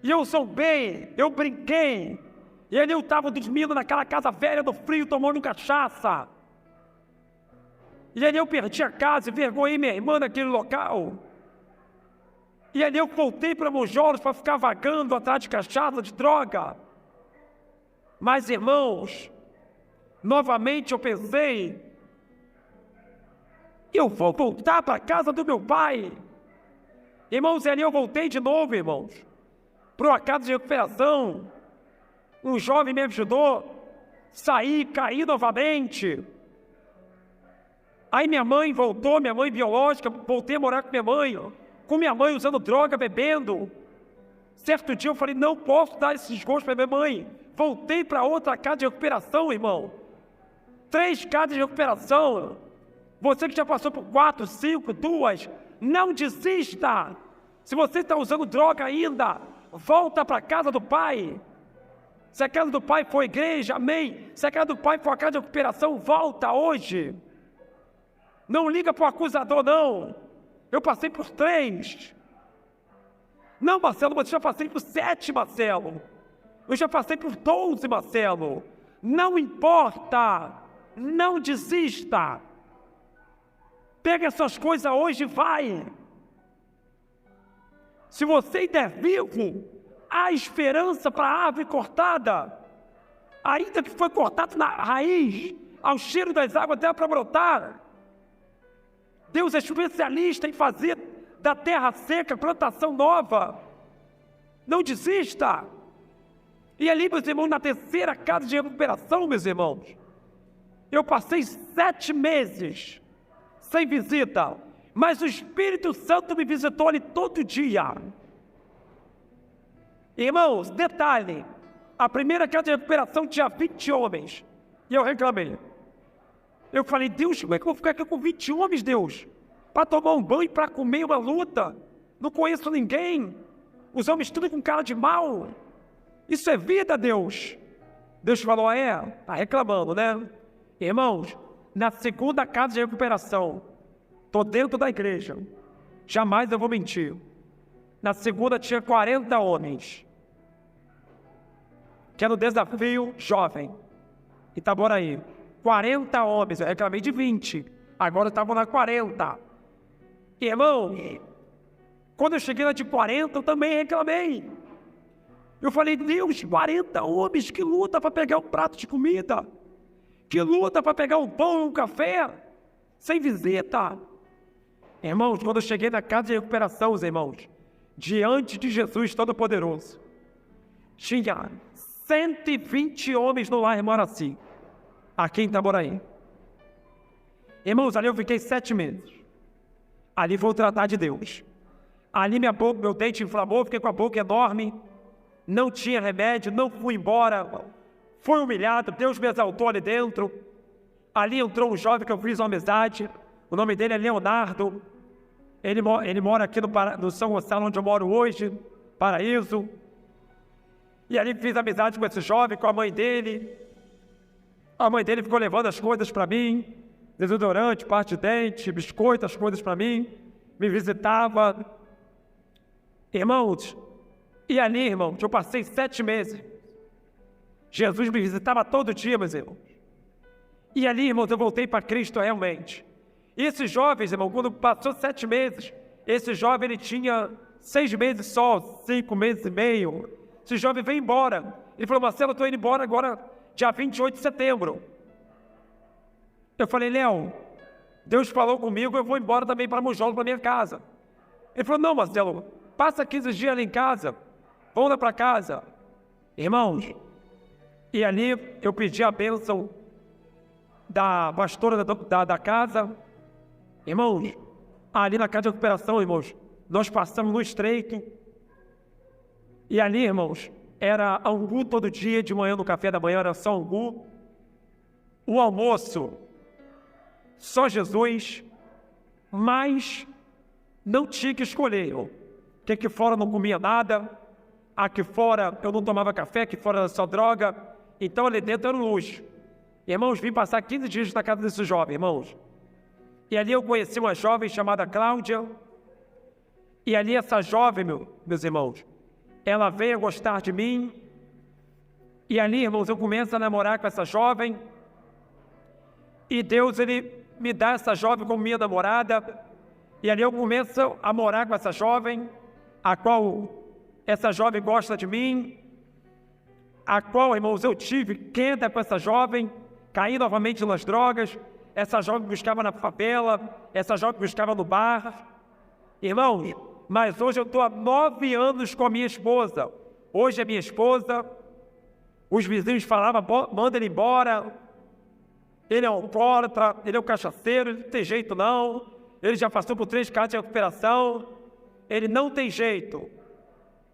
E eu zombei, eu brinquei. E ali eu estava dormindo naquela casa velha do frio, tomando cachaça. E ali eu perdi a casa e vergonhei minha irmã naquele local. E ali eu voltei para Monjolos para ficar vagando atrás de cachaça, de droga. Mas, irmãos, novamente eu pensei, eu vou voltar para a casa do meu pai. Irmãos, e ali eu voltei de novo, irmãos, para uma casa de recuperação. Um jovem me ajudou, saí, caí novamente. Aí minha mãe voltou, minha mãe biológica, voltei a morar com minha mãe usando droga, bebendo. Certo dia eu falei, não posso dar esse desgosto para minha mãe. Voltei para outra casa de recuperação, irmão. 3 casas de recuperação. Você que já passou por 4, 5, 2, não desista. Se você está usando droga ainda, volta para a casa do Pai. Se a casa do Pai for igreja, amém. Se a casa do Pai for a casa de recuperação, volta hoje. Não liga para o acusador, não. Eu passei por 3. Não, Marcelo, mas eu já passei por 7, Marcelo. Eu já passei por 12, Marcelo. Não importa. Não desista. Pega essas coisas hoje e vai. Se você ainda é vivo, há esperança para a árvore cortada. Ainda que foi cortada na raiz, ao cheiro das águas dela para brotar. Deus é especialista em fazer da terra seca plantação nova. Não desista. E ali, meus irmãos, na 3ª casa de recuperação, meus irmãos, eu passei 7 meses sem visita, mas o Espírito Santo me visitou ali todo dia. Irmãos, detalhe, a primeira casa de recuperação tinha 20 homens, e eu reclamei. Eu falei, Deus, como é que eu vou ficar aqui com 20 homens, Deus? Para tomar um banho, para comer uma luta? Não conheço ninguém. Os homens tudo com cara de mal. Isso é vida, Deus. Deus falou, tá reclamando, né? Irmãos, na 2ª casa de recuperação, estou dentro da igreja. Jamais eu vou mentir. Na 2ª tinha 40 homens. Que era o desafio jovem. Itaboraí. 40 homens, eu reclamei de 20. Agora estavam na 40. Irmão, quando eu cheguei na de 40, eu também reclamei. Eu falei, Deus, 40 homens, que luta para pegar um prato de comida. Que luta para pegar um pão e um café. Sem visita. Irmãos, quando eu cheguei na casa de recuperação, os irmãos, diante de Jesus Todo-Poderoso, tinha 120 homens no lar Moraci, aqui em Itaboraí. Irmãos, ali eu fiquei 7 meses. Ali vou tratar de Deus. Ali minha boca, meu dente inflamou, fiquei com a boca enorme. Não tinha remédio, não fui embora. Fui humilhado, Deus me exaltou ali dentro. Ali entrou um jovem que eu fiz uma amizade. O nome dele é Leonardo. Ele mora aqui no São Gonçalo, onde eu moro hoje, Paraíso. E ali fiz amizade com esse jovem, com a mãe dele. A mãe dele ficou levando as coisas para mim. Desodorante, parte de dente, biscoito, as coisas para mim. Me visitava. Irmãos, e ali, irmãos, eu passei 7 meses. Jesus me visitava todo dia, meus irmãos. E ali, irmãos, eu voltei para Cristo realmente. E esses jovens, irmão, quando passou 7 meses, esse jovem, ele tinha 6 meses só, 5 meses e meio. Esse jovem veio embora. Ele falou, Marcelo, eu estou indo embora agora, dia 28 de setembro. Eu falei, Léo, Deus falou comigo, eu vou embora também para Mujolo, para minha casa. Ele falou, não, Marcelo, passa 15 dias ali em casa, vamos lá para casa. Irmãos, e ali eu pedi a bênção da pastora da casa. Irmãos, ali na casa de recuperação, irmãos, nós passamos no estreito. E ali, irmãos, era angu todo dia, de manhã no café da manhã era só angu. O almoço, só Jesus, mas não tinha que escolher, irmão. Porque aqui fora eu não comia nada, aqui fora eu não tomava café, aqui fora era só droga, então ali dentro era um luxo. Irmãos, vim passar 15 dias na casa desse jovem, irmãos. E ali eu conheci uma jovem chamada Cláudia, e ali essa jovem, meus irmãos, ela veio a gostar de mim, e ali, irmãos, eu começo a namorar com essa jovem, e Deus, Ele me dá essa jovem como minha namorada, e ali eu começo a morar com essa jovem, a qual essa jovem gosta de mim, a qual, irmãos, eu tive queda com essa jovem, caí novamente nas drogas, essa jovem me buscava na favela, essa jovem me buscava no bar. Irmãos, mas hoje eu estou há 9 anos com a minha esposa. Hoje é minha esposa. Os vizinhos falavam, manda ele embora. Ele é um alcoólatra, ele é um cachaceiro, ele não tem jeito não. Ele já passou por 3 casos de recuperação. Ele não tem jeito.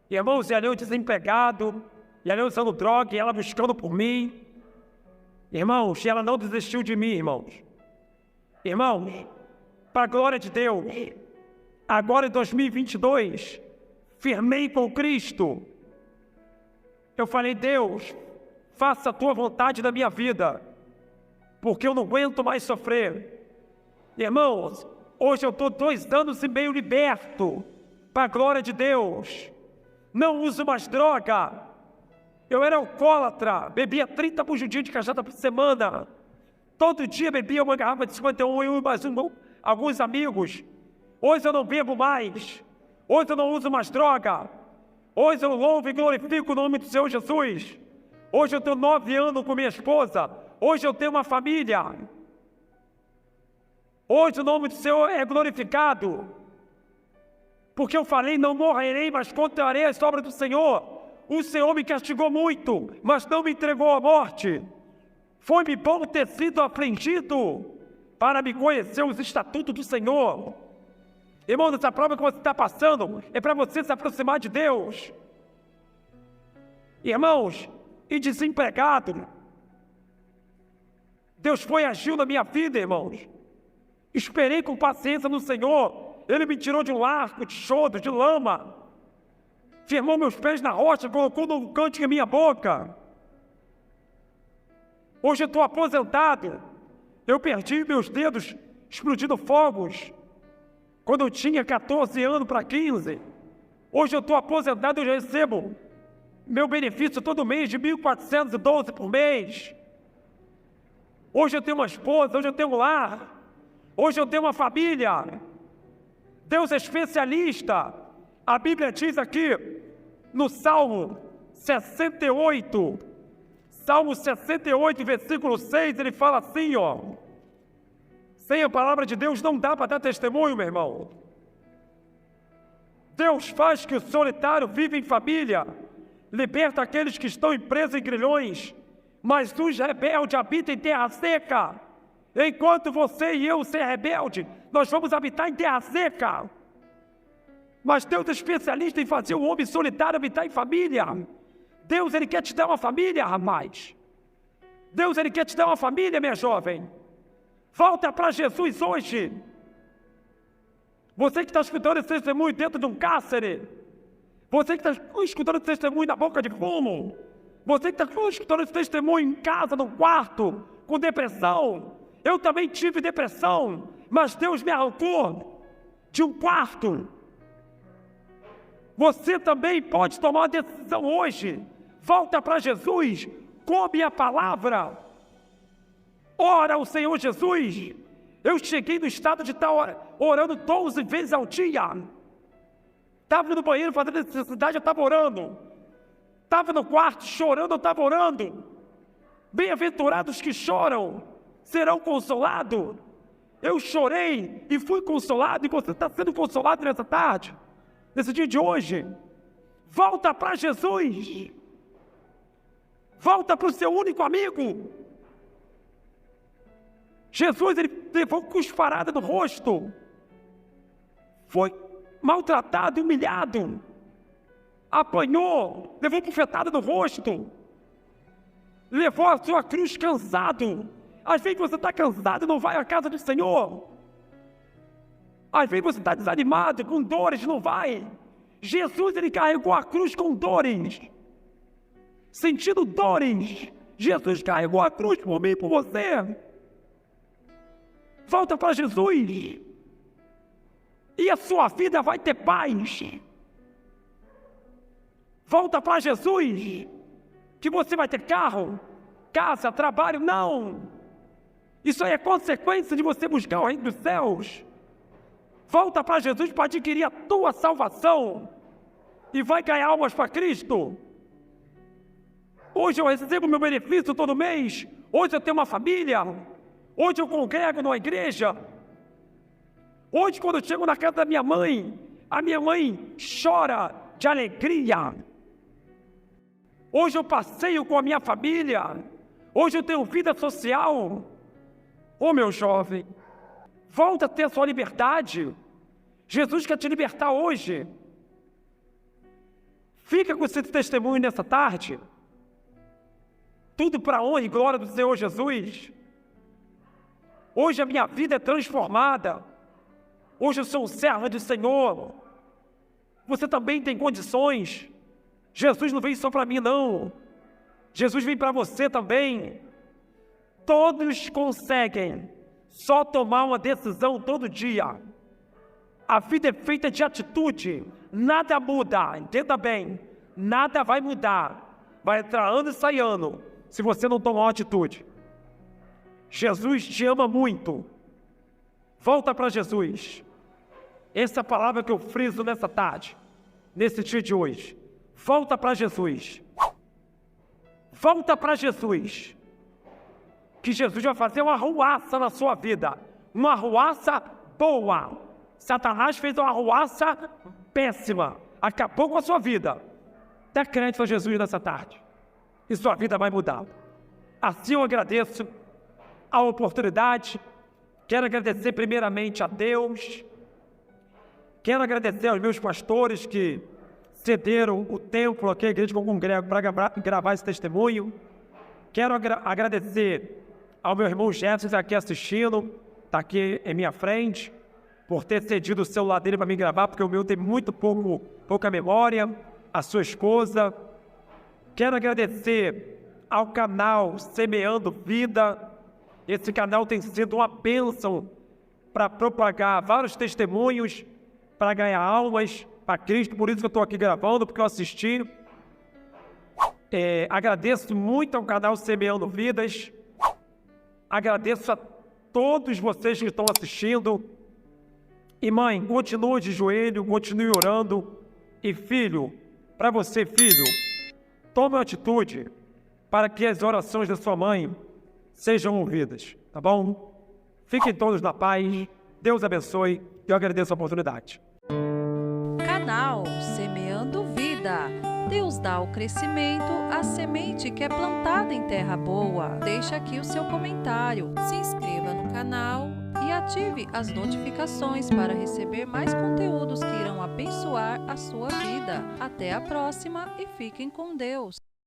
Irmãos, e ali eu desempregado, e ali eu usando droga, e ela buscando por mim. Irmãos, e ela não desistiu de mim, irmãos. Irmãos, para a glória de Deus, agora em 2022, firmei com Cristo. Eu falei, Deus, faça a tua vontade na minha vida, porque eu não aguento mais sofrer. Irmãos, hoje eu estou 2 anos e meio liberto, para a glória de Deus. Não uso mais droga. Eu era alcoólatra, bebia 30 bujudinhos de cachaça por semana. Todo dia bebia uma garrafa de 51, eu e mais alguns amigos. Hoje eu não bebo mais. Hoje eu não uso mais droga. Hoje eu louvo e glorifico o nome do Senhor Jesus. Hoje eu tenho 9 anos com minha esposa. Hoje eu tenho uma família. Hoje o nome do Senhor é glorificado. Porque eu falei, não morrerei, mas contarei a obra do Senhor. O Senhor me castigou muito, mas não me entregou à morte. Foi-me bom ter sido afligido para me conhecer os estatutos do Senhor. Irmãos, essa prova que você está passando é para você se aproximar de Deus. Irmãos, e desempregado, Deus agiu na minha vida, irmãos. Esperei com paciência no Senhor. Ele me tirou de um arco de chodo, de lama. Firmou meus pés na rocha, colocou um cântico em minha boca. Hoje eu estou aposentado. Eu perdi meus dedos explodindo fogos quando eu tinha 14 anos para 15. Hoje eu estou aposentado e eu recebo meu benefício todo mês de 1.412 por mês. Hoje eu tenho uma esposa, hoje eu tenho um lar. Hoje eu tenho uma família. Deus é especialista. A Bíblia diz aqui, no Salmo 68, versículo 6, ele fala assim, ó. Sem a palavra de Deus não dá para dar testemunho, meu irmão. Deus faz que o solitário viva em família, liberta aqueles que estão presos em grilhões, mas os rebeldes habitam em terra seca. Enquanto você e eu ser rebelde, nós vamos habitar em terra seca. Mas Deus é especialista em fazer o homem solitário habitar em família. Deus, Ele quer te dar uma família, rapaz. Deus, Ele quer te dar uma família, minha jovem. Volta para Jesus hoje. Você que está escutando esse testemunho dentro de um cárcere. Você que está escutando esse testemunho na boca de fumo. Você que está escutando esse testemunho em casa, no quarto, com depressão. Eu também tive depressão, mas Deus me arrancou de um quarto. Você também pode tomar uma decisão hoje. Volta para Jesus, come a palavra. Ora ao Senhor Jesus. Eu cheguei no estado de estar orando 12 vezes ao dia. Estava no banheiro fazendo necessidade, eu estava orando. Estava no quarto chorando, eu estava orando. Bem-aventurados que choram, serão consolados. Eu chorei e fui consolado, e você está sendo consolado nessa tarde, nesse dia de hoje. Volta para Jesus. Volta para o seu único amigo. Jesus, ele levou cusparada no rosto. Foi maltratado e humilhado. Apanhou, levou bufetada no rosto. Levou a sua cruz cansado. Às vezes você está cansado e não vai à casa do Senhor. Às vezes você está desanimado, com dores, não vai. Jesus, ele carregou a cruz com dores. Sentindo dores. Jesus carregou a cruz por mim e por você. Volta para Jesus. E a sua vida vai ter paz. Volta para Jesus. Que você vai ter carro, casa, trabalho. Não. Isso aí é consequência de você buscar o reino dos céus. Volta para Jesus para adquirir a tua salvação. E vai ganhar almas para Cristo. Hoje eu recebo meu benefício todo mês. Hoje eu tenho uma família. Hoje eu congrego numa igreja. Hoje, quando eu chego na casa da minha mãe, a minha mãe chora de alegria. Hoje eu passeio com a minha família. Hoje eu tenho vida social. Ô meu jovem, volta a ter a sua liberdade. Jesus quer te libertar hoje. Fica com esse testemunho nessa tarde. Tudo para a honra e glória do Senhor Jesus. Hoje a minha vida é transformada. Hoje eu sou um servo do Senhor. Você também tem condições. Jesus não vem só para mim, não. Jesus vem para você também. Todos conseguem só tomar uma decisão todo dia. A vida é feita de atitude. Nada muda, entenda bem. Nada vai mudar. Vai entrar ano e sair ano, se você não tomar uma atitude. Jesus te ama muito. Volta para Jesus. Essa é a palavra que eu friso nessa tarde, nesse dia de hoje. Volta para Jesus. Volta para Jesus. Que Jesus vai fazer uma arruaça na sua vida. Uma arruaça boa. Satanás fez uma arruaça péssima. Acabou com a sua vida. Dá crédito a Jesus nessa tarde. E sua vida vai mudar. Assim eu agradeço a oportunidade. Quero agradecer primeiramente a Deus. Quero agradecer aos meus pastores que cederam o templo aqui, a igreja que eu congrego, para gravar esse testemunho. Quero agradecer ao meu irmão Jefferson aqui assistindo, está aqui em minha frente, por ter cedido o celular dele para me gravar, porque o meu tem muito pouca memória, a sua esposa. Quero agradecer ao canal Semeando Vida. Esse canal tem sido uma bênção para propagar vários testemunhos, para ganhar almas para Cristo. Por isso que eu estou aqui gravando, porque eu assisti. Agradeço muito ao canal Semeando Vidas. Agradeço a todos vocês que estão assistindo. E mãe, continue de joelho, continue orando. E filho, para você, filho, tome uma atitude para que as orações da sua mãe sejam ouvidas, tá bom? Fiquem todos na paz. Deus abençoe e eu agradeço a oportunidade. Canal Semeando Vida. Deus dá o crescimento à semente que é plantada em terra boa. Deixa aqui o seu comentário, se inscreva no canal e ative as notificações para receber mais conteúdos que irão abençoar a sua vida. Até a próxima e fiquem com Deus.